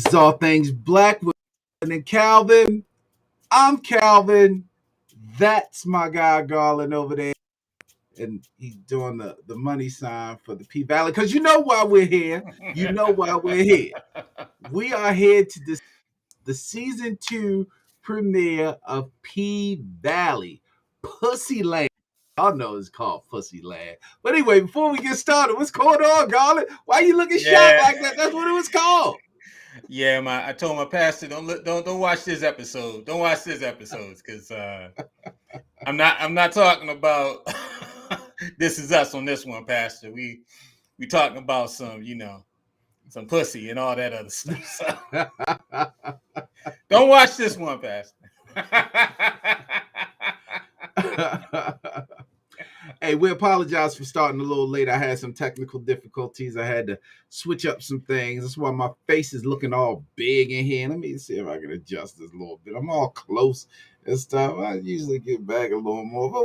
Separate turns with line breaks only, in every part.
This is all things black with and Calvin. I'm Calvin. That's my guy Garland over there. And he's doing the money sign for the P Valley. Because you know why we're here. You know why we're here. We are here to discuss the season 2 premiere of P Valley. Pussy Land. Y'all know it's called Pussy Land. But anyway, before we get started, what's going on, Garland? Why you looking shocked like that? That's what it was called.
Yeah, I told my pastor don't watch this episode. Don't watch this episode because I'm not talking about This Is Us on this one, Pastor. We talking about some pussy and all that other stuff. So don't watch this one, Pastor.
Hey, we apologize for starting a little late. I had some technical difficulties. I had to switch up some things. That's why my face is looking all big in here. Let me see if I can adjust this a little bit. I'm all close and stuff. I usually get back a little more, but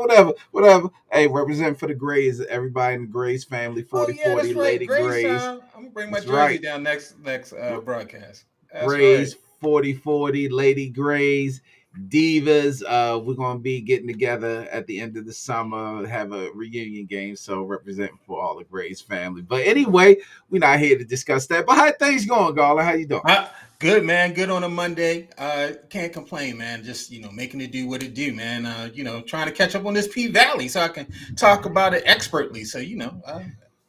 whatever. Hey, represent for the Grays, everybody in the Grays family, 4040
That's right.
Lady Grays.
I'm gonna bring my
That's
jersey
right.
down next broadcast. That's
Grays,
right.
4040 Lady Grays. Divas, we're gonna be getting together at the end of the summer, have a reunion game, so representing for all the Grays family. But anyway, we're not here to discuss that. But how things going, Garland? How you doing?
Good, man. Good on a Monday. Can't complain, man. Just making it do what it do, man. Trying to catch up on this P Valley so I can talk about it expertly. So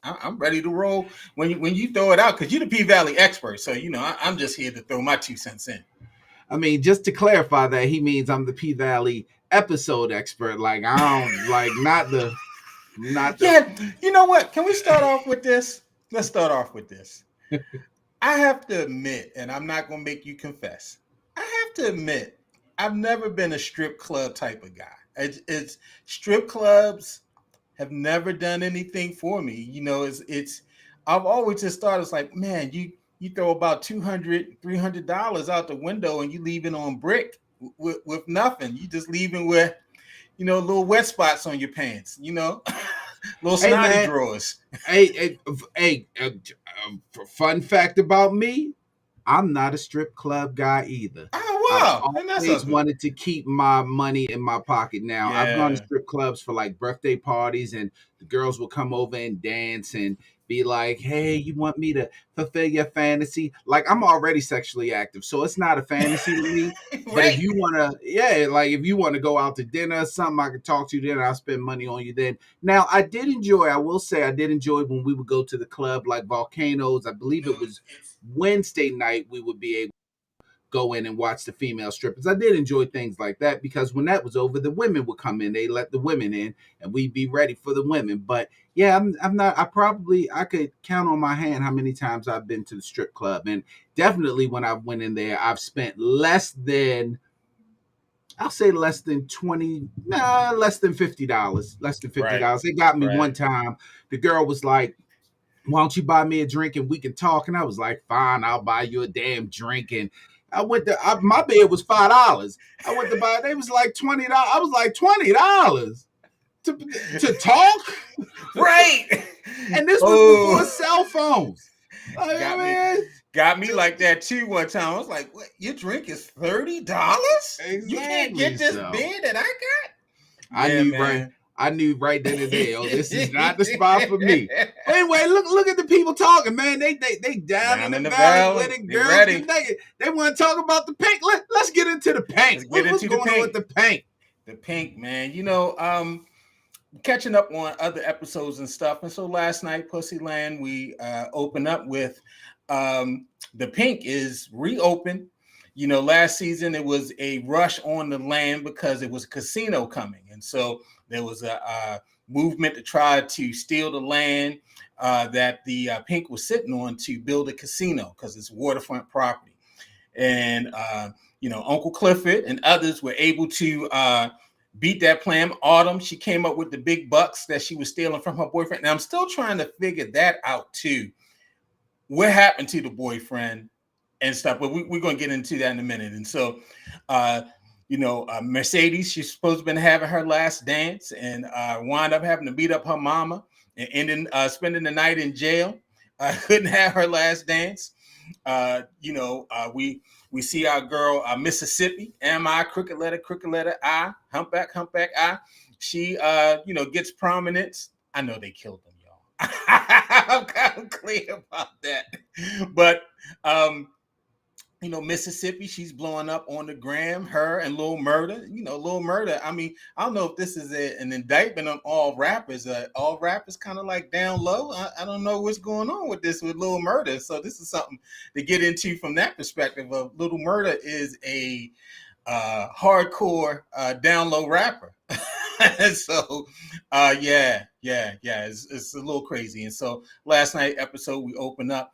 I'm ready to roll when you throw it out because you're the P Valley expert. So I'm just here to throw my 2 cents in.
I mean, just to clarify that, he means I'm the P Valley episode expert. Like I don't like not the.
Yeah, you know what? Can we start off with this? Let's start off with this. I have to admit, and I'm not going to make you confess, I have to admit, I've never been a strip club type of guy. It's strip clubs have never done anything for me. It's I've always just thought it's like, man, you throw about $200-$300 out the window and you leaving on brick with nothing. You just leaving with, little wet spots on your pants, little snotty drawers.
Hey, fun fact about me, I'm not a strip club guy either.
Oh, wow.
I've always wanted to keep my money in my pocket. Now, I've gone to strip clubs for like birthday parties, and the girls will come over and dance and be like, hey, you want me to fulfill your fantasy? Like, I'm already sexually active, so it's not a fantasy to me.
Right.
But if you want to, if you want to go out to dinner or something, I can talk to you then. I'll spend money on you then. Now, I will say I did enjoy when we would go to the club like Volcanoes. I believe it was Wednesday night we would be able to go in and watch the female strippers. I did enjoy things like that because when that was over, the women would come in. They let the women in and we'd be ready for the women. But yeah, I'm not, I could count on my hand how many times I've been to the strip club. And definitely when I went in there, I've spent less than less than $50. Less than $50.
Right.
They got me one time. The girl was like, why don't you buy me a drink and we can talk? And I was like, fine, I'll buy you a damn drink. And my bed was $5. I went to buy, they was like $20. I was like, $20 to talk?
Right.
And this was before cell phones.
Got me like that too one time. I was like, what? Your drink is $30? Exactly. You can't get this bed that I got?
I knew right then and there, this is not the spot for me. But anyway, look at the people talking, man. They down in the valley where the girls get naked. They want to talk about the pink. Let's get into the pink. What's going on with the pink?
The pink, man. Catching up on other episodes and stuff. And so last night, Pussyland, we opened up with the pink is reopened. Last season it was a rush on the land because it was a casino coming. And so there was a movement to try to steal the land that the pink was sitting on to build a casino because it's waterfront property. And, Uncle Clifford and others were able to beat that plan. Autumn, she came up with the big bucks that she was stealing from her boyfriend. Now I'm still trying to figure that out too. What happened to the boyfriend and stuff? But we're going to get into that in a minute. And so, Mercedes, she's supposed to have been having her last dance and wound up having to beat up her mama and ending spending the night in jail. Couldn't have her last dance. We see our girl Mississippi, M.I. crooked letter I, humpback I. She gets prominence. I know they killed them, y'all. I'm clear about that. But Mississippi, she's blowing up on the gram, her and Lil Murder. Lil Murder, I mean, I don't know if this is an indictment on all rappers. All rappers kind of like down low. I don't know what's going on with this with Lil Murder. So this is something to get into from that perspective of Lil Murder is a hardcore down low rapper. So it's a little crazy. And so last night episode we opened up,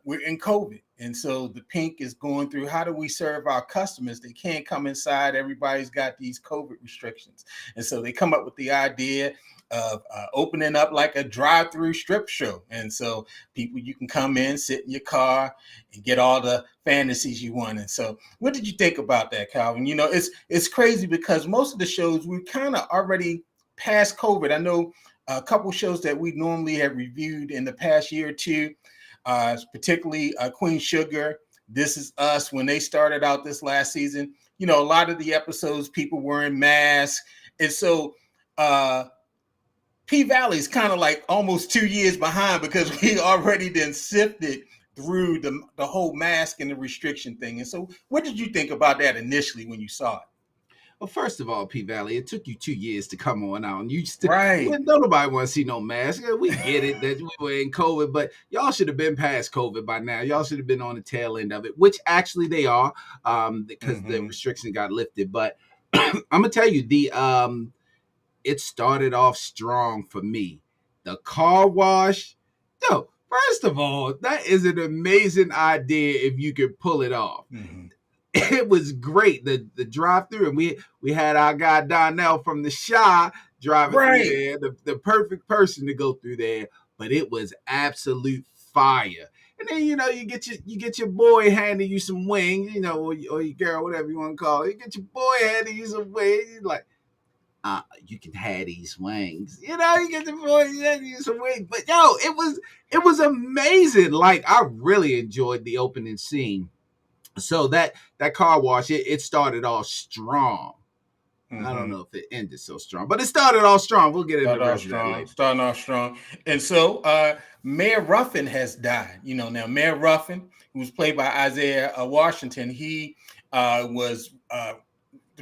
we're in COVID, and so the Pink is going through how do we serve our customers. They can't come inside, everybody's got these COVID restrictions, and so they come up with the idea of opening up like a drive-through strip show. And so people, you can come in, sit in your car and get all the fantasies you want. And so what did you think about that, Calvin? It's crazy because most of the shows we kind of already past COVID. I know a couple shows that we normally have reviewed in the past year or two, particularly Queen Sugar, This Is Us, when they started out this last season. A lot of the episodes people wearing masks. And so P-Valley is kind of like almost 2 years behind because we already then sifted through the whole mask and the restriction thing. And so what did you think about that initially when you saw it?
Well, first of all, P Valley, it took you 2 years to come on out, and
Right.
nobody want to see no mask. We get it that we were in COVID, but y'all should have been past COVID by now. Y'all should have been on the tail end of it, which actually they are, because the restriction got lifted. But I'm gonna tell you, it started off strong for me. The car wash, yo. First of all, that is an amazing idea if you could pull it off.
Mm-hmm.
It was great. The drive-through, and we had our guy Donnell from the Shy driving through there, the perfect person to go through there. But it was absolute fire. And then you get your boy handing you some wings, or your girl, whatever you want to call it. You get your boy handing you some wings. You're like, you can have these wings. You get your boy handing you some wings. But it was amazing. Like, I really enjoyed the opening scene. So that car wash, it started off strong. Mm-hmm. I don't know if it ended so strong, but it started off strong. We'll get into the rest of that later.
Starting off strong. And so Mayor Ruffin has died. Now Mayor Ruffin, who was played by Isaiah Washington, he was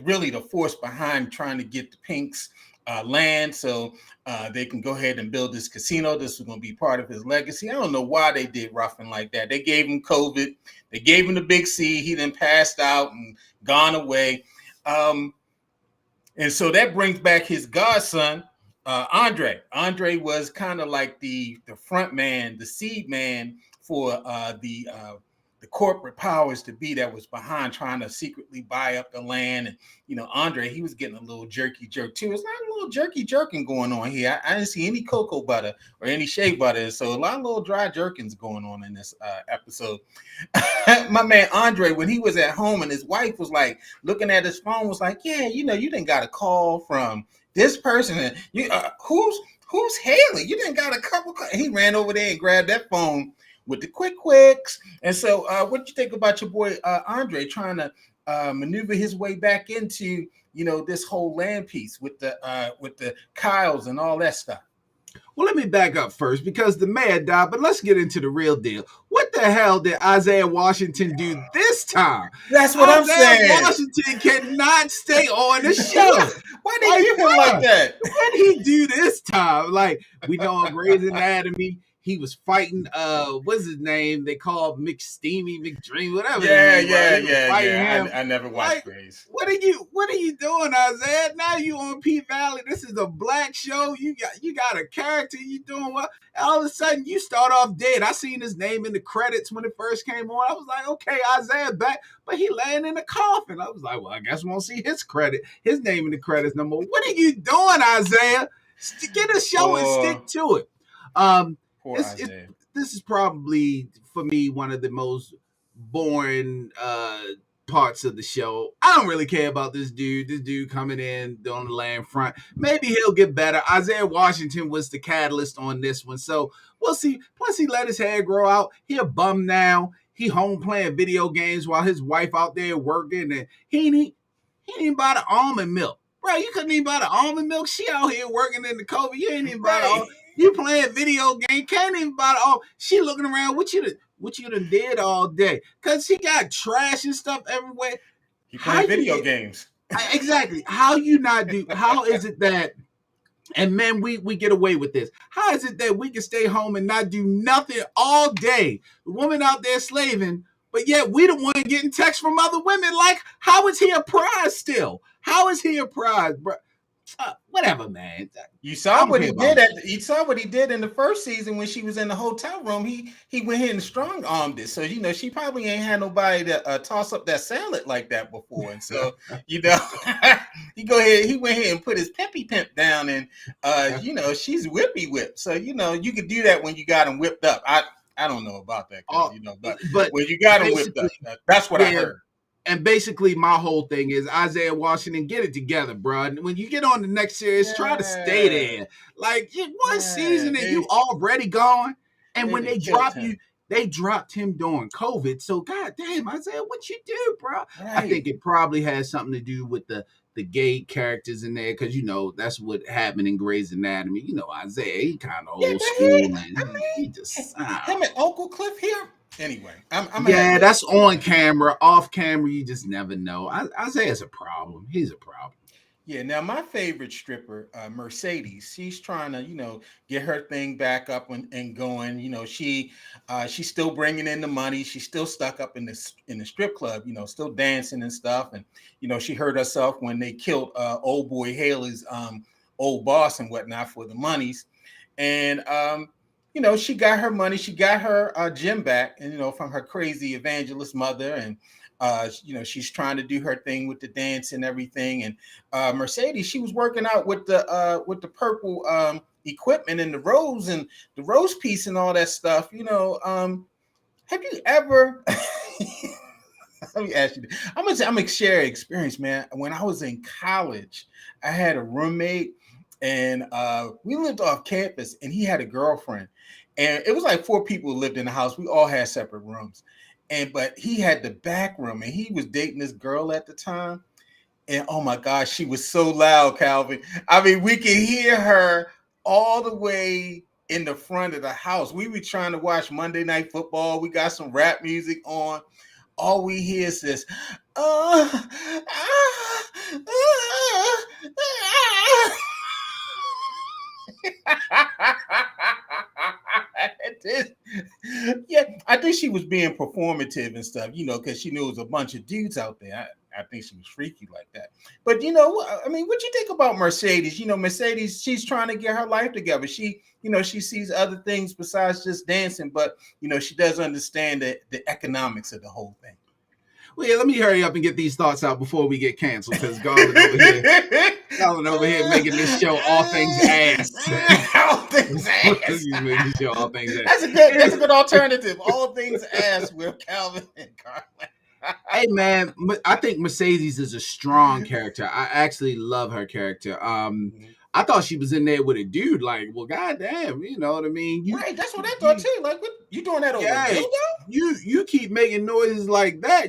really the force behind trying to get the Pinks land so they can go ahead and build this casino. This was going to be part of his legacy. I don't know why they did Ruffin like that. They gave him COVID. They gave him the big C. He then passed out and gone away. And so that brings back his godson, Andre. Andre was kind of like the front man, the seed man for the corporate powers to be that was behind trying to secretly buy up the land. And, Andre, he was getting a little jerky jerk too. It's not a little jerky jerking going on here. I didn't see any cocoa butter or any shea butter. So a lot of little dry jerkins going on in this episode. My man, Andre, when he was at home and his wife was like looking at his phone, was like, yeah, you didn't got a call from this person. And who's Haley? You didn't got a couple. He ran over there and grabbed that phone with the quicks. And so what do you think about your boy Andre trying to maneuver his way back into this whole land piece with the Kyles and all that stuff?
Well, let me back up first because the mayor died, but let's get into the real deal. What the hell did Isaiah Washington do this time?
That's what I'm saying.
Isaiah Washington cannot stay on the show.
Why did you do him like that?
What did he do this time? Like, we know on Grey's Anatomy, he was fighting, what's his name? They called McSteamy, McDream, whatever.
Yeah. I never watched Grey's.
What are you doing, Isaiah? Now you on P Valley. This is a black show. You got a character. You doing well. All of a sudden, you start off dead. I seen his name in the credits when it first came on. I was like, okay, Isaiah back, but he laying in a coffin. I was like, well, I guess we won't see his name in the credits no more. What are you doing, Isaiah? Get a show and stick to it. This is probably for me one of the most boring parts of the show. I don't really care about this dude coming in on the land front. Maybe he'll get better. Isaiah Washington was the catalyst on this one, so we'll see. Plus he let his hair grow out. He a bum now. he home playing video games while his wife out there working, and he ain't even buy the almond milk. Bro, you couldn't even buy the almond milk. She out here working in the COVID. You ain't even buy the
Right.
all. You playing video game, can't even buy the all. She looking around, what you done did all day. Cause he got trash and stuff everywhere.
He
How
playing
you
video
get
games.
exactly how you not do how is it that and men, we get away with this. How is it that we can stay home and not do nothing all day? The woman out there slaving, but yet we the one getting texts from other women. Like, how is he a prize still? How is he a prize, bro? Whatever, man. I don't care about
You saw what he did in the first season when she was in the hotel room. He went ahead and strong armed it. So she probably ain't had nobody to toss up that salad like that before. And so you know, he went ahead and put his peppy pimp down, and she's whippy whipped. So you could do that when you got him whipped up. I don't know about that because but
but
when you got him whipped
basically,
up, that's what I
yeah.
heard.
And basically, my whole thing is Isaiah Washington, get it together, bro. When you get on the next series, try to stay
Yeah,
there. Like one
yeah,
season and you already gone. And when
they
they
killed
drop you,
him.
they dropped him during COVID. So god damn, Isaiah, what you do, bro? I think
Right.
it probably has something to do with the gay characters in there, because that's what happened in Grey's Anatomy. Isaiah, he kind of
Yeah,
old
but
school, and
I
he just
mean, him and Uncle Cliff here. Anyway, I'm gonna have
yeah,
to.
that's on camera. Off camera, you just never know. Isaiah's a problem. He's a problem.
Yeah, now my favorite stripper, Mercedes, she's trying to, get her thing back up and going. She's still bringing in the money. She's still stuck up in the strip club, still dancing and stuff. And she hurt herself when they killed old boy Haley's old boss and whatnot for the monies. And she got her money. She got her gym back, and from her crazy evangelist mother, and she's trying to do her thing with the dance and everything. And Mercedes, she was working out with the purple equipment and the rose piece and all that stuff. Have you ever? Let me ask you. I'm gonna share an experience, man. When I was in college, I had a roommate, and we lived off campus, and he had a girlfriend, and it was like four people who lived in the house. We all had separate rooms, but he had the back room, and he was dating this girl at the time. And oh my gosh, she was so loud, Calvin. I mean, we could hear her all the way in the front of the house. We were trying to watch Monday Night Football. We got some rap music on. All we hear is this, yeah, I think she was being performative and stuff, because she knew it was a bunch of dudes out there. I think she was freaky like that. But I mean, what you think about Mercedes? Mercedes, she's trying to get her life together. She sees other things besides just dancing, but she does understand the economics of the whole thing.
Well, yeah, let me hurry up and get these thoughts out before we get canceled, because Garland over here making this show all things ass.
All things ass.
Making this show all things ass.
That's a good alternative. All things ass with Calvin and Garland.
Hey man, I think Mercedes is a strong character. I actually love her character. I thought she was in there with a dude. Like, well, goddamn, you know what I mean?
Right, that's what I thought too. Like, what you doing that over
yeah,
dildo?
you keep making noises like that.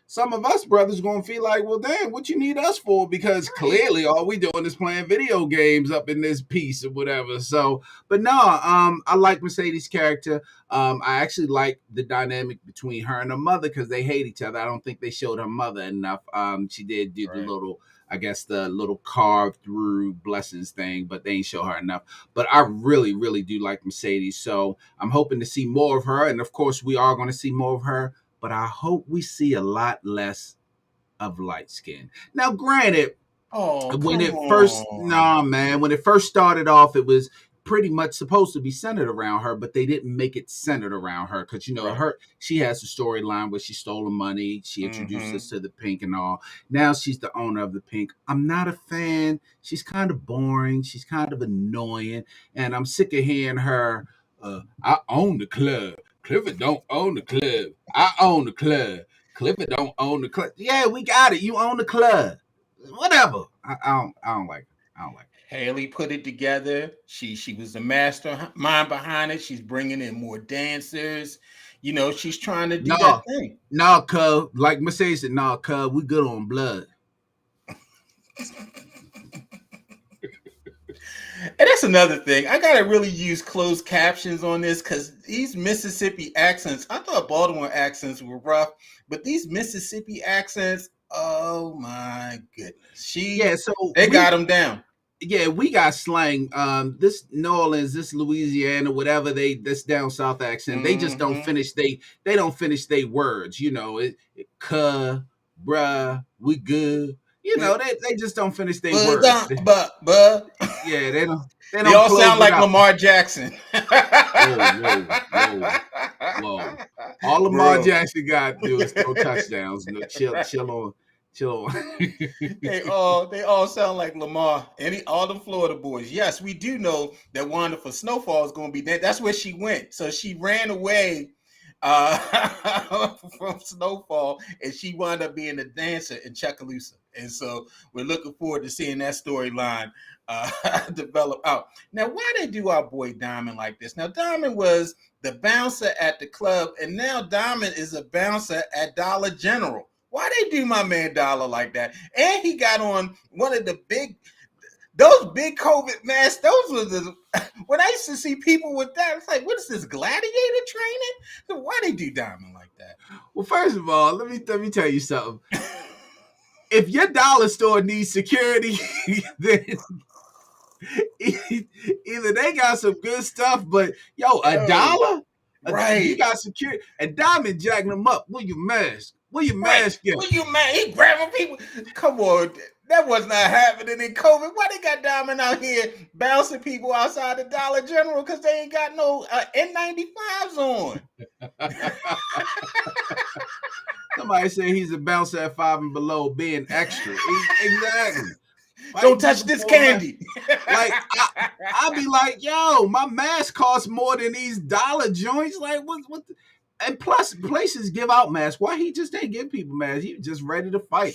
Some of us brothers gonna feel like, well, damn, what you need us for? Because clearly all we doing is playing video games up in this piece or whatever. So, but no, I like Mercedes' character. I actually like the dynamic between her and her mother, because they hate each other. I don't think they showed her mother enough. She did do the little, I guess, the little carved through blessings thing, but they ain't show her enough. But I really, really do like Mercedes. So I'm hoping to see more of her. And of course, we are going to see more of her, but I hope we see a lot less of light skin. Now, granted,
Oh,
when
come
it first,
on.
nah, man, when it first started off, it was pretty much supposed to be centered around her, but they didn't make it centered around her, because
Right.
she has a storyline where she stole the money, she introduced
Mm-hmm.
us to the Pink and all. Now she's the owner of the Pink. I'm not a fan. She's kind of boring. She's kind of annoying, and I'm sick of hearing her. I own the club. Clifford don't own the club. I own the club. Clifford don't own the club. Yeah, we got it. You own the club. Whatever. I don't like it. I don't like it.
Haley put it together. She was the mastermind behind it. She's bringing in more dancers. She's trying to do that
No,
thing.
no, cuz like Mercedes said, no, cuz we good on blood.
And that's another thing. I gotta really use closed captions on this because these Mississippi accents, I thought Baltimore accents were rough, but these Mississippi accents, oh my goodness.
Yeah, so
They got them down.
we got slang. This New Orleans, this Louisiana, whatever this down south accent, they just don't
Mm-hmm.
finish they don't finish they words. Cuh, bruh, we good. They just don't finish their words.
But
Yeah, they
they
don't
all
close
sound
it
like
out.
Lamar Jackson.
Whoa, whoa, whoa, whoa. All Lamar
Bro,
Jackson got to do is throw touchdowns. No, chill on.
they all sound like Lamar. All the Florida boys. Yes, we do know that Wanda for Snowfall is going to be there. That's where she went. So she ran away from Snowfall, and she wound up being a dancer in Chuckalissa. And so we're looking forward to seeing that storyline develop out. Now, why they do our boy Diamond like this? Now, Diamond was the bouncer at the club, and now Diamond is a bouncer at Dollar General. Why they do my man Dollar like that? And he got on one of those big COVID masks. Those were the when I used to see people with that. It's like, what is this gladiator training? Why they do Diamond like that?
Well, first of all, let me tell you something. If your dollar store needs security, then either they got some good stuff, but a
Oh,
dollar, you
right.
got security, and Diamond jacking them up. Where your mask? Where your
Right.
mask at?
What you man? He grabbing people. Come on. That was not happening in COVID. Why they got Diamond out here bouncing people outside the Dollar General? Because they ain't got no N95s on.
Somebody say he's a bouncer at 5 and below, being extra. Exactly.
Don't
Fighting
touch
people
this
for a mask.
candy.
Like I'd be like, yo, my mask costs more than these dollar joints. Like what? And plus, places give out masks. Why he just ain't give people masks? He was just ready to fight.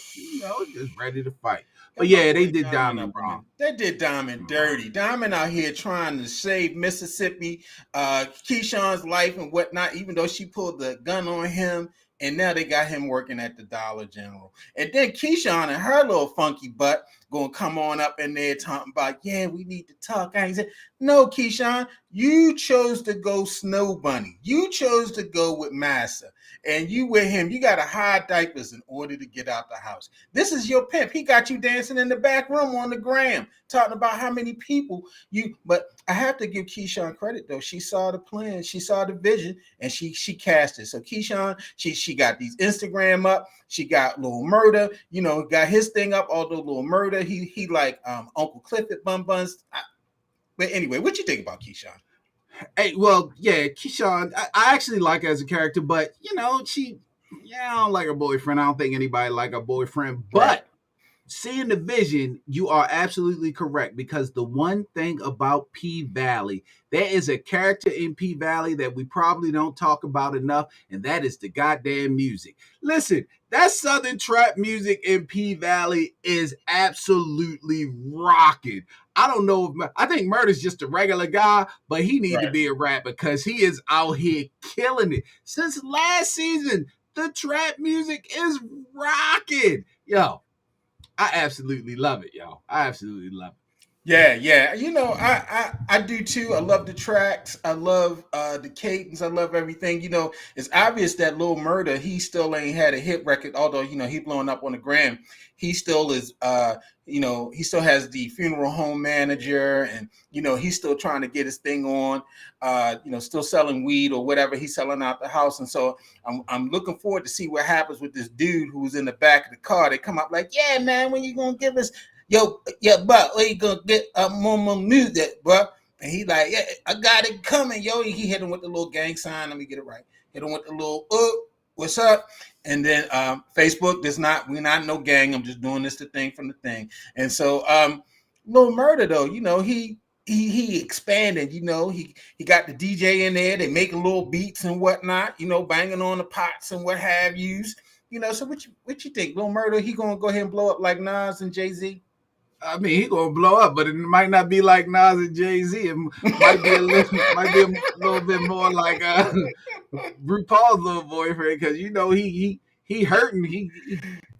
Just ready to fight. But
Got my
yeah, they
boy
did
Diamond
Diamond
up in there.
wrong.
They did Diamond dirty. Diamond out here trying to save Mississippi, Keyshawn's life and whatnot, even though she pulled the gun on him. And now they got him working at the Dollar General. And then Keyshawn and her little funky butt gonna come on up in there talking about, yeah, we need to talk. I said, no, Keyshawn, you chose to go Snow Bunny. You chose to go with Massa. And you with him, you gotta hide diapers in order to get out the house. This is your pimp. He got you dancing in the back room on the gram, talking about how many people you. But I have to give Keyshawn credit though. She saw the plan, she saw the vision, and she cast it. So Keyshawn, she got these Instagram up. She got Lil Murder, got his thing up. Although Lil Murder, he like Uncle Clifford Bun Buns. But anyway, what you think about Keyshawn?
Hey, well, yeah, Keyshawn, I actually like her as a character, but I don't like her boyfriend. I don't think anybody like her boyfriend,
Right.
but seeing the vision, you are absolutely correct because the one thing about P Valley, there is a character in P Valley that we probably don't talk about enough, and that is the goddamn music. Listen, that Southern trap music in P Valley is absolutely rocking. I don't know if I think Murder's just a regular guy, but he need to
Right.
be a rapper because he is out here killing it. Since last season, the trap music is rocking. Yo, I absolutely love it, y'all. I absolutely love it.
Yeah. I do too. I love the tracks. I love the cadence. I love everything. It's obvious that Lil Murder, he still ain't had a hit record, although he blowing up on the gram. He still is he still has the funeral home manager, and he's still trying to get his thing on, still selling weed or whatever he's selling out the house. And so I'm looking forward to see what happens with this dude who's in the back of the car. They come up like, yeah, man, when you gonna give us yeah, but where you gonna get more music, bro? And he like, yeah, I got it coming, yo. He hit him with the little gang sign. Let me get it right. Hit him with the little, what's up? And then Facebook, we're not no gang. I'm just doing this the thing from the thing. And so, Lil Murder though, he expanded. He got the DJ in there. They making little beats and whatnot. Banging on the pots and what have yous. So what you think, Lil Murder? He gonna go ahead and blow up like Nas and Jay-Z?
I mean, he gonna blow up, but it might not be like Nas and Jay-Z. It might be a little bit more like RuPaul's little boyfriend, because he hurting. He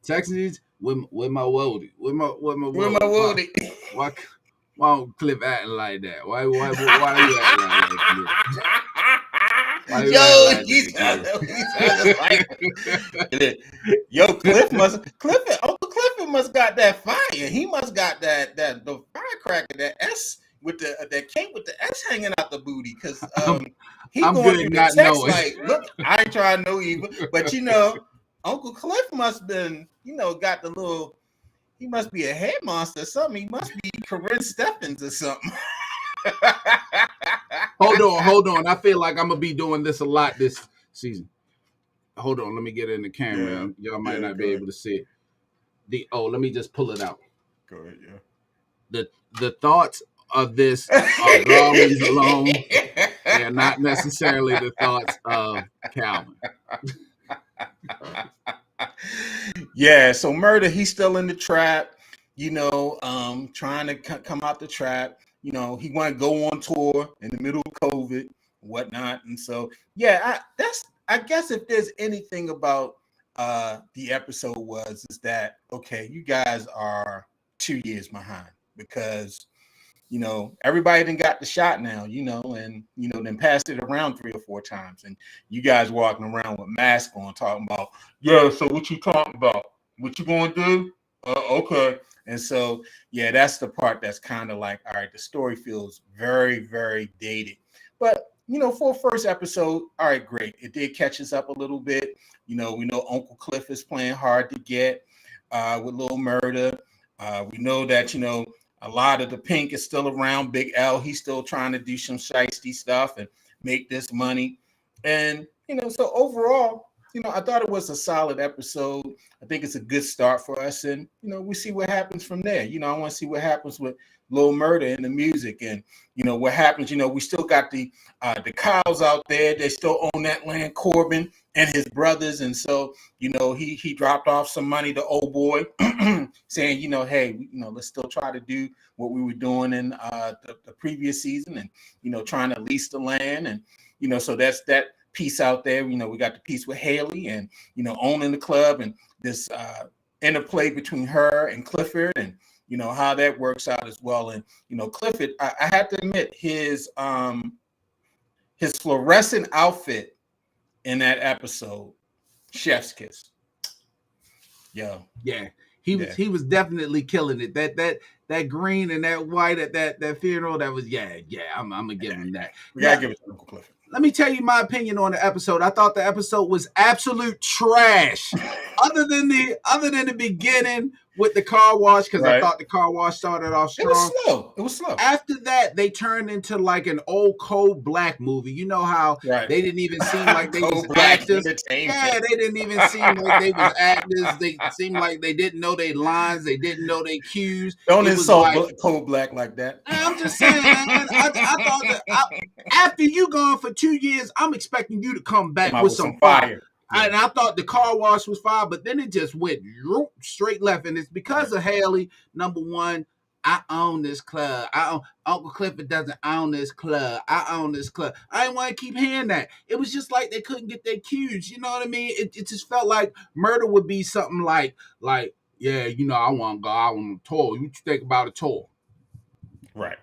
texting with my woody, with my
Where my
woody.
woody?
Why why don't Cliff acting like that? Why are you acting like that, Cliff? Why you acting
Yo,
like
he sounded like yo, Uncle Clifford must got that fire. He must got the firecracker, that S with that K with the S hanging out the booty, because
I'm
he
I'm
going
good
through the
not
text
knowing.
like, look, I ain't trying to know either, but Uncle Cliff must been, got the little. He must be a head monster or something. He must be Corinne Stephens or something.
Hold on. I feel like I'm gonna be doing this a lot this season. Hold on, let me get in the
Yeah,
camera. Y'all might
yeah,
not
go
be
ahead.
able to see it. Let me just pull it out.
Go ahead,
The the thoughts of this are Garland's alone.
yeah.
They are not necessarily the thoughts of Calvin.
Yeah, so Murder, he's still in the trap, trying to come out the trap. He want to go on tour in the middle of COVID, whatnot. And so, yeah, I guess if there's anything about the episode is that, okay, you guys are 2 years behind, because everybody done got the shot now, and then passed it around 3 or 4 times, and you guys walking around with masks on, talking about, yeah. So what you talking about? What you gonna do? Okay. And so, yeah, that's the part that's kind of like, all right, the story feels very, very dated, but for a first episode, all right, great. It did catch us up a little bit. We know Uncle Cliff is playing hard to get with Little Murder. We know that a lot of the pink is still around. Big L, he's still trying to do some shiesty stuff and make this money. And, so overall, I thought it was a solid episode. I think it's a good start for us. And, we see what happens from there. I want to see what happens with Lil Murder and the music, and, what happens. We still got the Kyles out there. They still own that land, Corbin and his brothers. And so, he dropped off some money to old boy saying, hey, let's still try to do what we were doing in the previous season, and, trying to lease the land. And, so that's that piece out there. We got the piece with Haley and, owning the club, and this interplay between her and Clifford, and, how that works out as well. And, Clifford, I have to admit, his fluorescent outfit in that episode, chef's kiss. Yo.
Yeah.
Yeah.
He was definitely killing it. That green and that white at that funeral, that was I'm gonna give him that.
We gotta give it to Uncle Clifford.
Let me tell you my opinion on the episode. I thought the episode was absolute trash. other than the beginning with the car wash, because
Right.
I thought the car wash started off strong.
It was slow.
After that, they turned into like an old Cold Black movie. You know how they didn't even seem like they was actors. Yeah, they didn't even seem like they was actors. They seemed like they didn't know their lines. They didn't know their cues.
Don't insult
like,
Cold Black like that.
I'm just saying, man. I thought that after you gone for 2 years, I'm expecting you to come back with some fire. Yeah. And I thought the car wash was fire, but then it just went straight left. And it's because of Haley. Number one, I own this club. Uncle Clifford doesn't own this club. I own this club. I didn't want to keep hearing that. It was just like they couldn't get their cues. You know what I mean? It just felt like Murder would be something like, yeah, I want to go out on a tour. You think about a tour.
Right.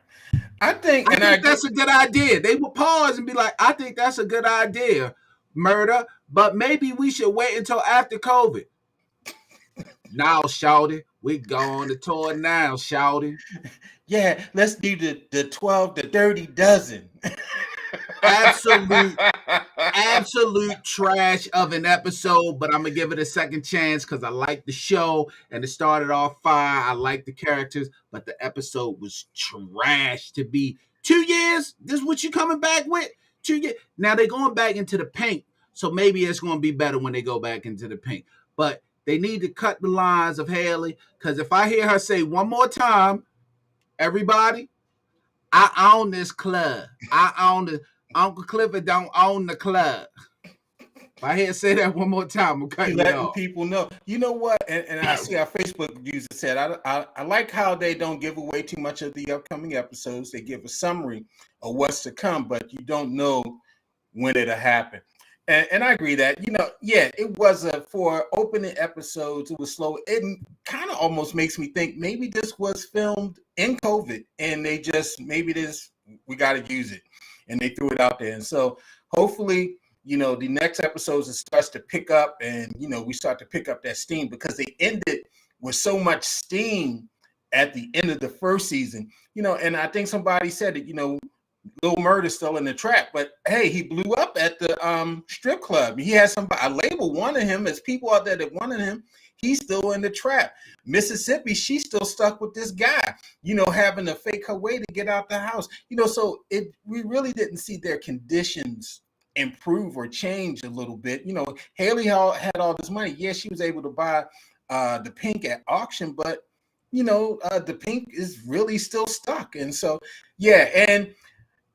I think
that's a good idea. They would pause and be like, I think that's a good idea, Murder, but maybe we should wait until after COVID. Now, shouty, we go on the tour now, shouty.
Yeah, let's do the 12 to 30 dozen.
Absolute trash of an episode, but I'm gonna give it a second chance because I like the show and it started off fire. I like the characters, but the episode was trash to be 2 years. This is what you coming back with? 2 years. Now they're going back into the pink, so maybe it's gonna be better when they go back into the pink. But they need to cut the lines of Haley, because if I hear her say one more time, everybody, I own this club. I own the Uncle Clifford don't own the club. I hear say that one more time, I'm
He
cutting you
letting
off.
people know. You know what? And I see our Facebook user said, I like how they don't give away too much of the upcoming episodes. They give a summary of what's to come, but you don't know when it'll happen. And I agree that, yeah, it was for opening episodes, it was slow. It kind of almost makes me think maybe this was filmed in COVID and they just, we got to use it. And they threw it out there. And so hopefully, the next episodes it starts to pick up and, we start to pick up that steam because they ended with so much steam at the end of the first season, and I think somebody said that, Lil Murder's still in the trap, but hey, he blew up at the strip club. He had a label wanted him. There's people out there that wanted him. He's still in the trap. Mississippi, she's still stuck with this guy, having to fake her way to get out the house. So we really didn't see their conditions improve or change a little bit. Haley had all this money. Yeah, she was able to buy the Pink at auction, but the Pink is really still stuck. And so, yeah, and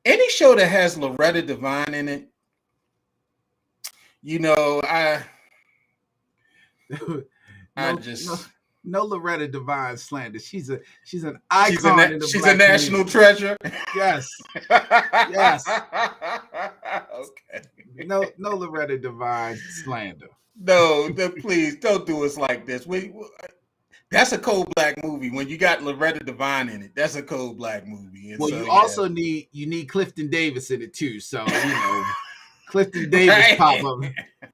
any show that has Loretta Devine in it, I just
no Loretta Devine slander. She's an icon in the
she's a
black
national
community.
treasure.
Yes. Yes.
Okay.
No Loretta Devine slander.
No, please don't do us like this. That's a cold black movie. When you got Loretta Devine in it, that's a cold black movie. And
Well,
so,
you
yeah.
also need Clifton Davis in it too. So Clifton Davis pop up.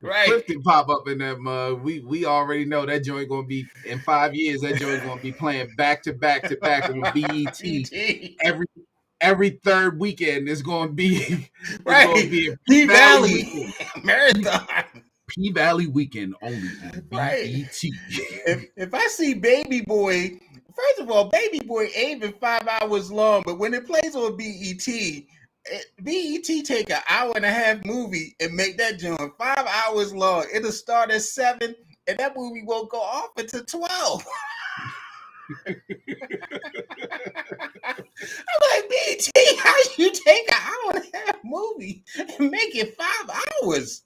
Right.
Clifton pop up in that mug. We already know that joint gonna be in 5 years. That joint's gonna be playing back to back to back on BET every third weekend. It's gonna be
right.
Gonna be a
P Valley marathon.
P Valley weekend only on
right.
BET.
If I see Baby Boy, first of all, Baby Boy ain't even 5 hours long, but when it plays on BET, BET take an hour and a half movie and make that joint 5 hours long. It'll start at 7, and that movie won't go off until 12. I'm like, BET, how you take an hour and a half movie and make it 5 hours?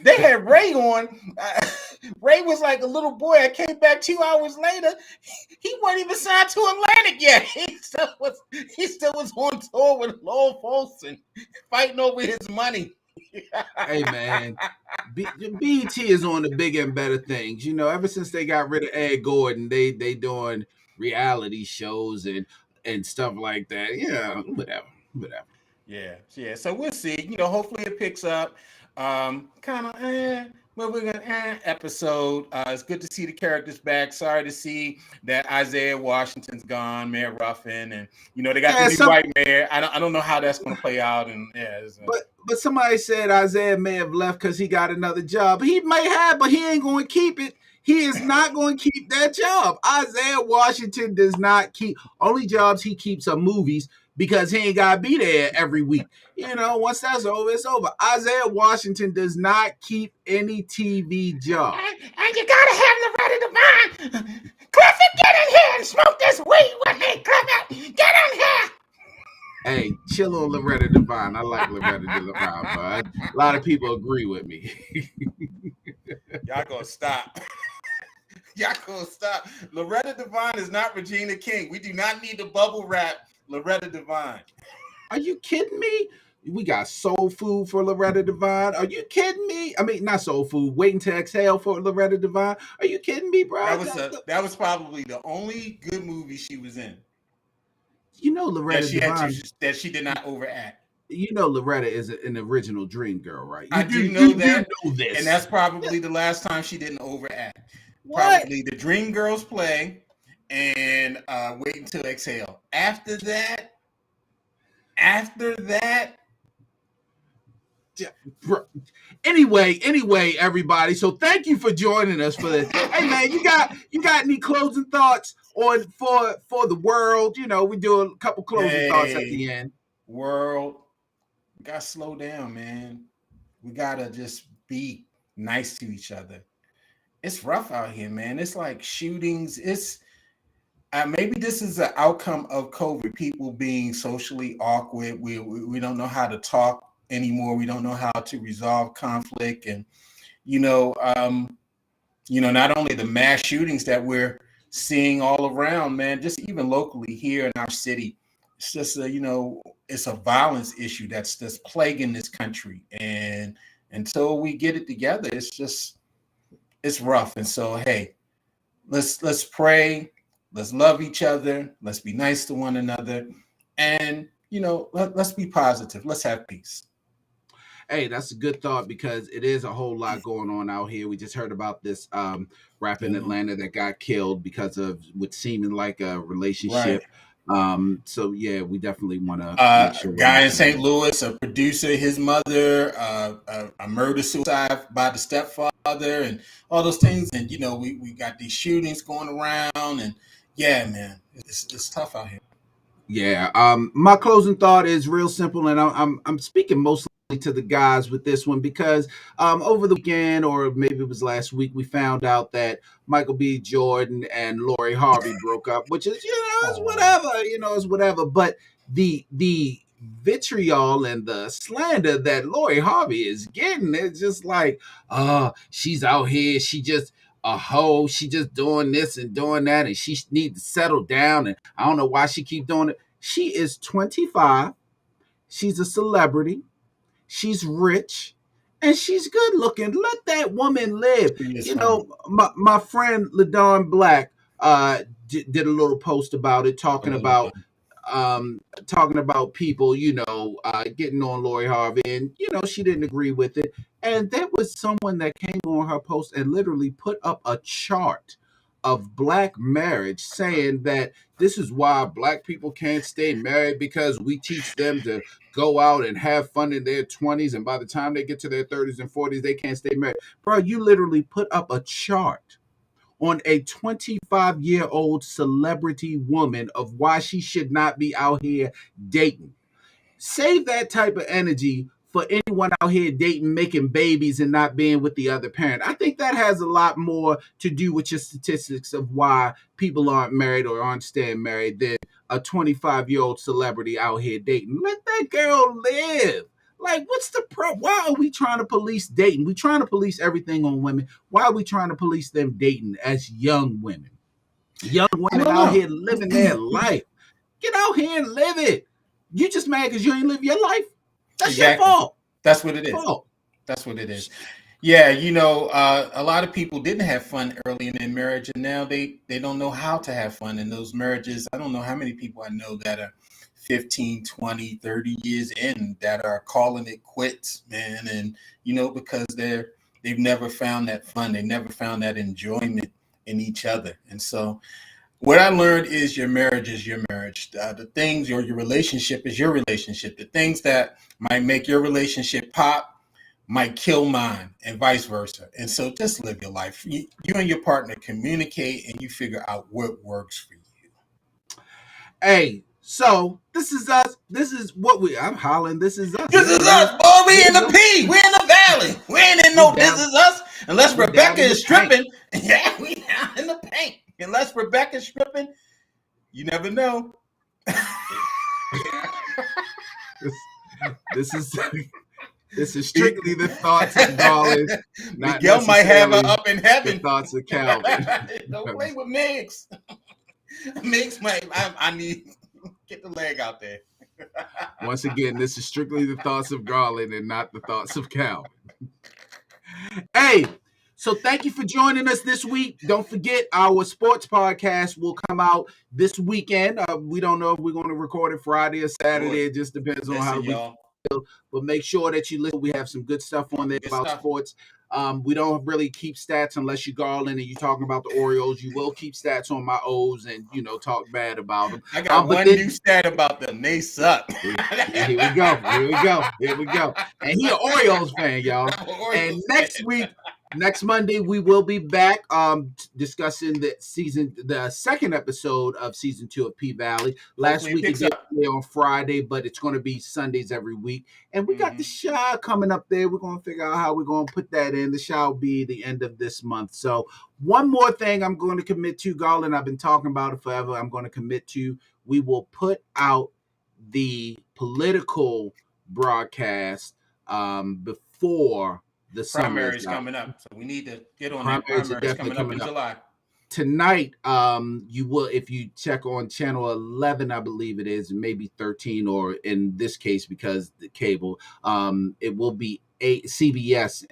They had Ray on. Ray was like a little boy. I came back 2 hours later. He wasn't even signed to Atlantic yet. He still was on tour with Lowell Folsom, fighting over his money.
Hey man, BET is on the bigger and better things. Ever since they got rid of Ed Gordon, they doing reality shows and stuff like that. Yeah, whatever.
Yeah. So we'll see. Hopefully it picks up. Kind of but we're gonna episode. It's good to see the characters back. Sorry to see that Isaiah Washington's gone, Mayor Ruffin, and they got the new white mayor. I don't know how that's gonna play out. And
but somebody said Isaiah may have left because he got another job. He may have, but he ain't going to keep it. He is not going to keep that job. Isaiah Washington does not keep. Only jobs he keeps are movies because he ain't got to be there every week. Once that's over, it's over. Isaiah Washington does not keep any TV job.
And you got to have Loretta Devine. Clifford, get in here and smoke this weed with me. Clifford, get in here.
Hey, chill on Loretta Devine. I like Loretta Devine, but a lot of people agree with me.
Y'all gonna stop. Y'all gonna stop. Loretta Devine is not Regina King. We do not need to bubble wrap Loretta Devine.
Are you kidding me? We got Soul Food for Loretta Devine. Are you kidding me? I mean, not Soul Food. Waiting to Exhale for Loretta Devine. Are you kidding me, bro?
That was probably the only good movie she was in.
Loretta Devine
that she did not overact.
Loretta is an original dream girl, right?
I do know that, and that's probably the last time she didn't overact.
What?
Probably the Dream Girls play and Wait Until Exhale. After that,
Anyway, everybody. So thank you for joining us for this. Hey man, you got any closing thoughts on for the world? We do a couple closing thoughts at the end.
World, we gotta slow down, man. We gotta just be nice to each other. It's rough out here, man. It's like shootings. It's maybe this is an outcome of COVID. People being socially awkward. We don't know how to talk anymore. We don't know how to resolve conflict, and you know, um, not only the mass shootings that we're seeing all around, man, just even locally here in our city. It's just it's a violence issue that's plaguing this country, and until we get it together, it's rough. And so, hey, let's pray, let's love each other, let's be nice to one another, and let's be positive. Let's have peace.
Hey, that's a good thought because it is a whole lot going on out here. We just heard about this rapper in
Yeah.
Atlanta that got killed because of what seeming like a
Right.
relationship. So yeah, we definitely want to make sure we're
Guy in
looking
St.
out.
Louis, a producer, his mother, a murder suicide by the stepfather, and all those things. And we got these shootings going around, and yeah, man, it's tough out here.
Yeah. My closing thought is real simple, and I'm speaking mostly to the guys with this one because over the weekend or maybe it was last week we found out that Michael B. Jordan and Lori Harvey broke up, which is it's
Oh,
whatever, it's whatever. But the vitriol and the slander that Lori Harvey is getting, it's just like, she's out here, she just a hoe, she just doing this and doing that, and she need to settle down, and I don't know why she keep doing it. She is 25. She's a celebrity. She's rich. And she's good looking. Let that woman live.
she is fine.
My friend Ladon Black did a little post about it, talking about people, getting on Lori Harvey, and she didn't agree with it. And there was someone that came on her post and literally put up a chart of black marriage, saying that this is why black people can't stay married because we teach them to go out and have fun in their 20s, and by the time they get to their 30s and 40s, they can't stay married. Bro, you literally put up a chart on a 25-year-old celebrity woman of why she should not be out here dating. Save that type of energy for anyone out here dating, making babies, and not being with the other parent. I think that has a lot more to do with your statistics of why people aren't married or aren't staying married than a 25-year-old celebrity out here dating. Let that girl live. Like, what's the problem? Why are we trying to police dating? We trying to police everything on women. Why are we trying to police them dating as young women? Young
I
women
don't
out
know.
here living their life. Get out here and live it. You just mad because you ain't live your life. That's your
Exactly.
fault.
That's what it is.
Fault.
That's what it is. Yeah, a lot of people didn't have fun early in their marriage, and now they don't know how to have fun in those marriages. I don't know how many people I know that are 15, 20, 30 years in that are calling it quits, man. And because they've never found that fun, they never found that enjoyment in each other. And so what I learned is your marriage is your marriage. The things, or your relationship is your relationship. The things that might make your relationship pop might kill mine, and vice versa. And so just live your life. You and your partner communicate, and you figure out what works for you.
Hey, so this is us. This is what I'm hollering. This is us.
This
Yeah,
is us, boy. We in the
we
P. We in the valley. We ain't in
we
no this
down
is us. Unless
we down
Rebecca
in the
is
paint.
stripping. Yeah, we down in the paint. Unless Rebecca's stripping, you never know.
This, this is this is strictly the thoughts of Garland, not
Miguel might have her
necessarily
up in
the
heaven.
thoughts of Calvin.
Don't play with Migs. Migs might. I need get the leg out there.
Once again, this is strictly the thoughts of Garland and not the thoughts of Calvin. Hey, so thank you for joining us this week. Don't forget our sports podcast will come out this weekend. We don't know if we're going to record it Friday or Saturday.
Boy,
It just depends on how
listen,
the week.
y'all.
But make sure that you listen. We have some good stuff on there
Good
about
stuff.
sports. We don't really keep stats unless you're Garland and you're talking about the Orioles. You will keep stats on my O's and talk bad about them.
I got
But
one
then
new stat about them. They suck.
here we go. Here we go. Here we go. And he an Orioles fan, y'all.
I'm an
And
Orioles
next
fan.
week, next Monday, we will be back discussing the second episode of season 2 of P Valley. Last
Hopefully it
week it
picks
did
up.
play on Friday, but it's going to be Sundays every week. And we got the
Mm-hmm.
show coming up there. We're going to figure out how we're going to put that in. The show will be the end of this month. So one more thing I'm going to commit to, Garland. I've been talking about it forever. I'm going to commit to. We will put out the political broadcast before the summer is
Primaries
out.
coming up, so we need to get on that.
Primaries are
Primaries
definitely
coming up in
coming up.
July.
Tonight, you will, if you check on channel 11, I believe it is, maybe 13, or in this case, because the cable, it will be CBS,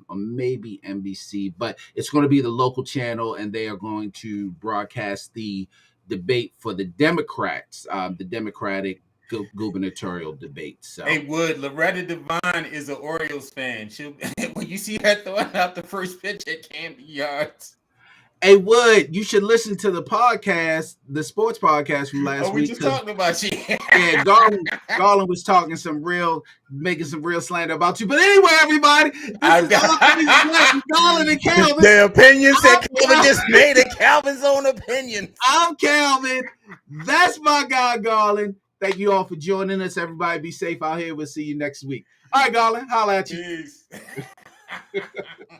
or maybe NBC, but it's going to be the local channel, and they are going to broadcast the debate for the Democrats, the Democratic gubernatorial debate. So,
Hey, Wood, Loretta Devine is an Orioles fan. She'll when you see her throwing out the first pitch at Camden Yards.
hey, Wood, you should listen to the podcast, the sports podcast from last
Oh, we
week,
just
because
talked about you.
yeah, Garland was talking making some real slander about you. But anyway, everybody, this
I've
is All Things Black with Garland and Calvin.
the opinions that
I'm
Calvin just made are Calvin's own opinions.
I'm Calvin. That's my guy, Garland. Thank you all for joining us. Everybody be safe out here. We'll see you next week. All right, Garland, holla at you.
Peace.